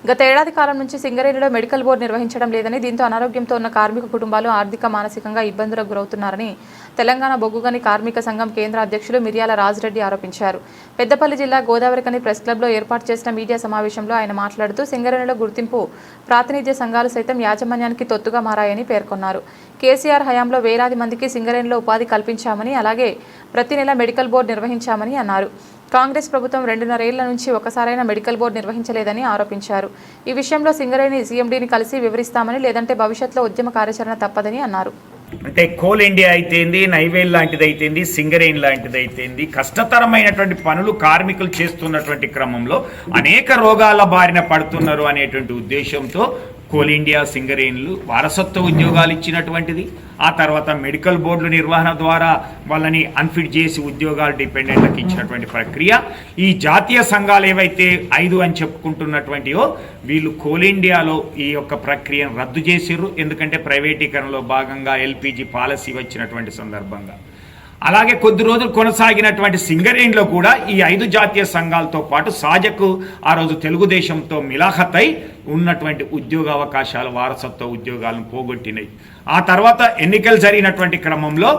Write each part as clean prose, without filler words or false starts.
గత ఏడాది కాలం నుంచి సింగరేణిలో మెడికల్ బోర్డు నిర్వహించడం లేదని, దీంతో అనారోగ్యంతో ఉన్న కార్మిక కుటుంబాలు ఆర్థిక మానసికంగా ఇబ్బందులకు గురవుతున్నారని తెలంగాణ బొగ్గుగని కార్మిక సంఘం కేంద్ర అధ్యక్షులు మిర్యాల రాజిరెడ్డి ఆరోపించారు. పెద్దపల్లి జిల్లా గోదావరికని ప్రెస్ క్లబ్లో ఏర్పాటు చేసిన మీడియా సమావేశంలో ఆయన మాట్లాడుతూ సింగరేణిలో గుర్తింపు ప్రాతినిధ్య సంఘాలు సైతం యాజమాన్యానికి తొత్తుగా మారాయని పేర్కొన్నారు. కేసీఆర్ హయాంలో వేలాది మందికి సింగరేణిలో ఉపాధి కల్పించామని, అలాగే ప్రతి నెల మెడికల్ బోర్డు నిర్వహించామని అన్నారు. కాంగ్రెస్ ప్రభుత్వం 2.5 ఏళ్ల నుంచి ఒకసారైనా మెడికల్ బోర్డు నిర్వహించలేదని ఆరోపించారు. ఈ విషయంలో సింగరేణి సీఎండీని కలిసి వివరిస్తామని, లేదంటే భవిష్యత్తులో ఉద్యమ కార్యాచరణ తప్పదని అన్నారు. అంటే కోల్ ఇండియా అయితేంది, నైవేల్ లాంటిది అయితేంది, సింగరేణి లాంటిది అయితేంది, కష్టతరమైనటువంటి పనులు కార్మికులు చేస్తున్నటువంటి క్రమంలో అనేక రోగాల బారిన పడుతున్నారు అనేటువంటి ఉద్దేశంతో కోల్ ఇండియా సింగరేణులు వారసత్వ ఉద్యోగాలు ఇచ్చినటువంటిది. ఆ తర్వాత మెడికల్ బోర్డుల నిర్వహణ ద్వారా వాళ్ళని అన్ఫిట్ చేసి ఉద్యోగాలు డిపెండెంట్లకు ఇచ్చినటువంటి ప్రక్రియ. ఈ జాతీయ సంఘాలు ఏవైతే 5 అని చెప్పుకుంటున్నటువంటివో వీళ్ళు కోల్ ఇండియాలో ఈ యొక్క ప్రక్రియను రద్దు చేసిర్రు. ఎందుకంటే ప్రైవేటీకరణలో భాగంగా ఎల్పిజి పాలసీ వచ్చినటువంటి సందర్భంగా. అలాగే కొద్ది రోజులు కొనసాగినటువంటి సింగరేణిలో కూడా ఈ 5 జాతీయ సంఘాలతో పాటు సాజకు ఆ రోజు తెలుగుదేశంతో మిలాఖతై ఉన్నటువంటి ఉద్యోగ అవకాశాలు, వారసత్వ ఉద్యోగాలను పోగొట్టినాయి. ఆ తర్వాత ఎన్నికలు జరిగినటువంటి క్రమంలో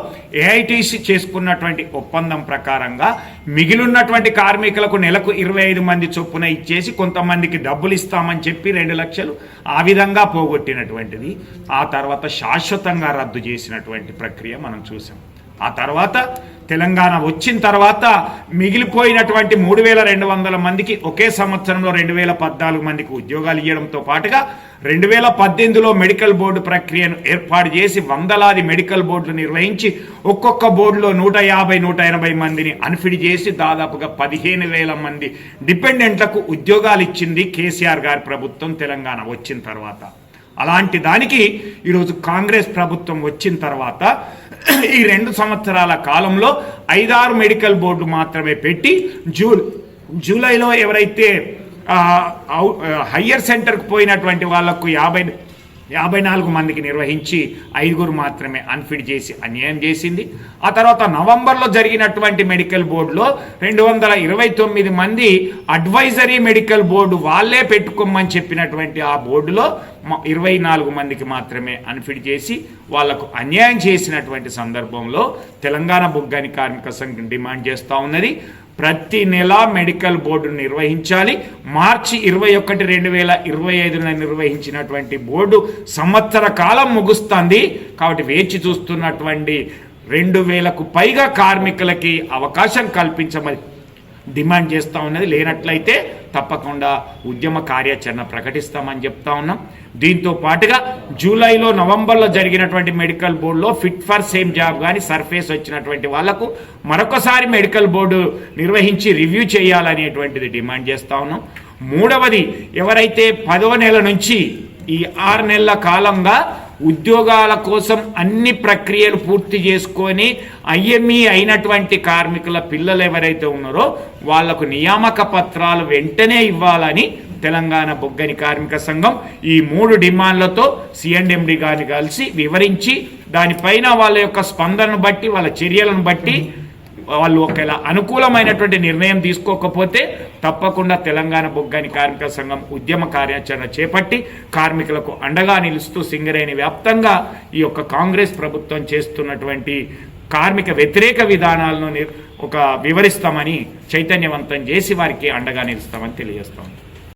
ఏఐటీసీ చేసుకున్నటువంటి ఒప్పందం ప్రకారంగా మిగిలినటువంటి కార్మికులకు నెలకు 25 మంది చొప్పున ఇచ్చేసి కొంతమందికి డబ్బులు ఇస్తామని చెప్పి 2 లక్షలు ఆ విధంగా పోగొట్టినటువంటిది. ఆ తర్వాత శాశ్వతంగా రద్దు చేసినటువంటి ప్రక్రియ మనం చూసాం. ఆ తర్వాత తెలంగాణ వచ్చిన తర్వాత మిగిలిపోయినటువంటి 3200 మందికి ఒకే సంవత్సరంలో 2014 మందికి ఉద్యోగాలు ఇవ్వడంతో పాటుగా 2018లో మెడికల్ బోర్డు ప్రక్రియను ఏర్పాటు చేసి వందలాది మెడికల్ బోర్డులు నిర్వహించి ఒక్కొక్క బోర్డులో 150-180 మందిని అన్ఫిట్ చేసి దాదాపుగా 15,000 మంది డిపెండెంట్లకు ఉద్యోగాలు ఇచ్చింది కేసీఆర్ గారి ప్రభుత్వం తెలంగాణ వచ్చిన తర్వాత. అలాంటి దానికి ఈరోజు కాంగ్రెస్ ప్రభుత్వం వచ్చిన తర్వాత ఈ 2 సంవత్సరాల కాలంలో 5-6 మెడికల్ బోర్డు మాత్రమే పెట్టి జూలైలో ఎవరైతే హయ్యర్ సెంటర్కి పోయినటువంటి వాళ్లకు 54 మందికి నిర్వహించి 5 మాత్రమే అన్ఫిట్ చేసి అన్యాయం చేసింది. ఆ తర్వాత నవంబర్లో జరిగినటువంటి మెడికల్ బోర్డులో 229 మంది అడ్వైజరీ మెడికల్ బోర్డు వాళ్ళే పెట్టుకోమని చెప్పినటువంటి ఆ బోర్డులో 24 మందికి మాత్రమే అన్ఫిట్ చేసి వాళ్లకు అన్యాయం చేసినటువంటి సందర్భంలో తెలంగాణ బొగ్గుగని కార్మిక సంఘం డిమాండ్ చేస్తూ ఉన్నది, ప్రతి నెల మెడికల్ బోర్డు నిర్వహించాలి. మార్చి 21, 2025 నిర్వహించినటువంటి బోర్డు సంవత్సర కాలం ముగుస్తుంది. కాబట్టి వేచి చూస్తున్నటువంటి 2000కు పైగా కార్మికులకి అవకాశం కల్పించమని డిమాండ్ చేస్తూ ఉన్నది. లేనట్లయితే తప్పకుండా ఉద్యమ కార్యాచరణ ప్రకటిస్తామని చెప్తా ఉన్నాం. దీంతో పాటుగా జూలైలో, నవంబర్లో జరిగినటువంటి మెడికల్ బోర్డులో ఫిట్ ఫర్ సేమ్ జాబ్ కానీ సర్ఫేస్ వచ్చినటువంటి వాళ్లకు మరొకసారి మెడికల్ బోర్డు నిర్వహించి రివ్యూ చేయాలనేటువంటిది డిమాండ్ చేస్తూ ఉన్నాం. మూడవది, ఎవరైతే 10వ నెల నుంచి ఈ 6 నెలల కాలంగా ఉద్యోగాల కోసం అన్ని ప్రక్రియలు పూర్తి చేసుకొని ఐఎంఈ అయినటువంటి కార్మికుల పిల్లలు ఎవరైతే ఉన్నారో వాళ్లకు నియామక పత్రాలు వెంటనే ఇవ్వాలని తెలంగాణ బొగ్గుగని కార్మిక సంఘం ఈ 3 డిమాండ్లతో సిఎండి గారిని కలిసి వివరించి దానిపైన వాళ్ళ యొక్క స్పందనను బట్టి, వాళ్ళ చర్యలను బట్టి వాళ్ళు ఒకవేళ అనుకూలమైనటువంటి నిర్ణయం తీసుకోకపోతే తప్పకుండా తెలంగాణ బొగ్గుగని కార్మిక సంఘం ఉద్యమ కార్యాచరణ చేపట్టి కార్మికులకు అండగా నిలుస్తూ సింగరేణి వ్యాప్తంగా ఈ యొక్క కాంగ్రెస్ ప్రభుత్వం చేస్తున్నటువంటి కార్మిక వ్యతిరేక విధానాలను వివరిస్తామని, చైతన్యవంతం చేసి వారికి అండగా నిలుస్తామని తెలియజేస్తాం.